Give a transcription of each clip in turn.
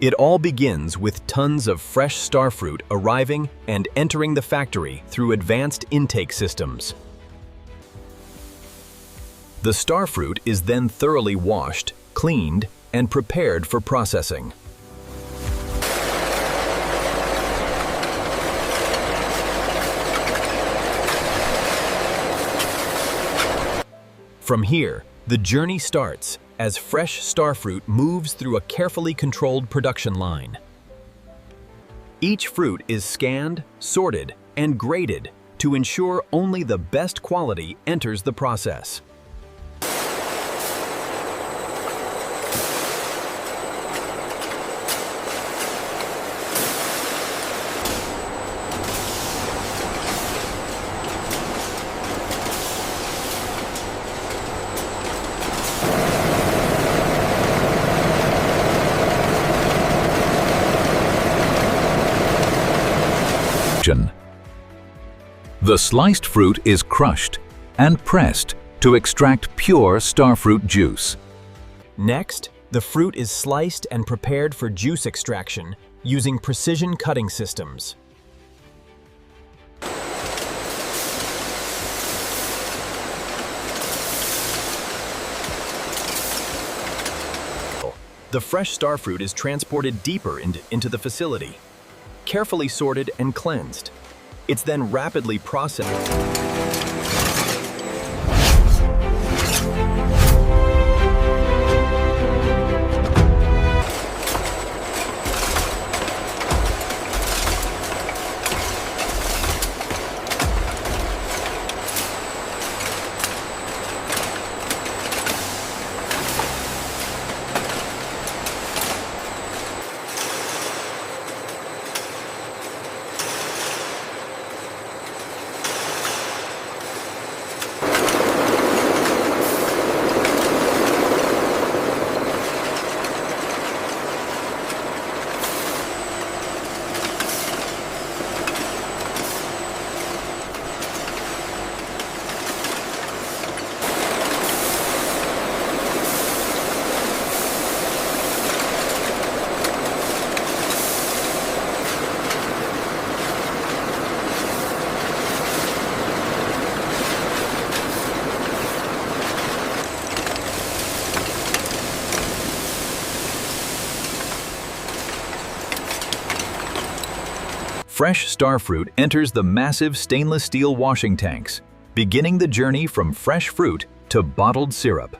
It all begins with tons of fresh starfruit arriving and entering the factory through advanced intake systems. The starfruit is then thoroughly washed, cleaned, and prepared for processing. From here, the journey starts as fresh starfruit moves through a carefully controlled production line. Each fruit is scanned, sorted, and graded to ensure only the best quality enters the process. The sliced fruit is crushed and pressed to extract pure starfruit juice. Next, the fruit is sliced and prepared for juice extraction using precision cutting systems. The fresh starfruit is transported deeper into the facility, carefully sorted and cleansed. It's then rapidly processed. Fresh starfruit enters the massive stainless steel washing tanks, beginning the journey from fresh fruit to bottled syrup.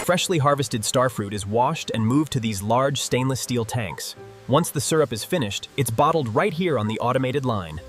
freshly harvested starfruit is washed and moved to these large stainless steel tanks. Once the syrup is finished, it's bottled right here on the automated line.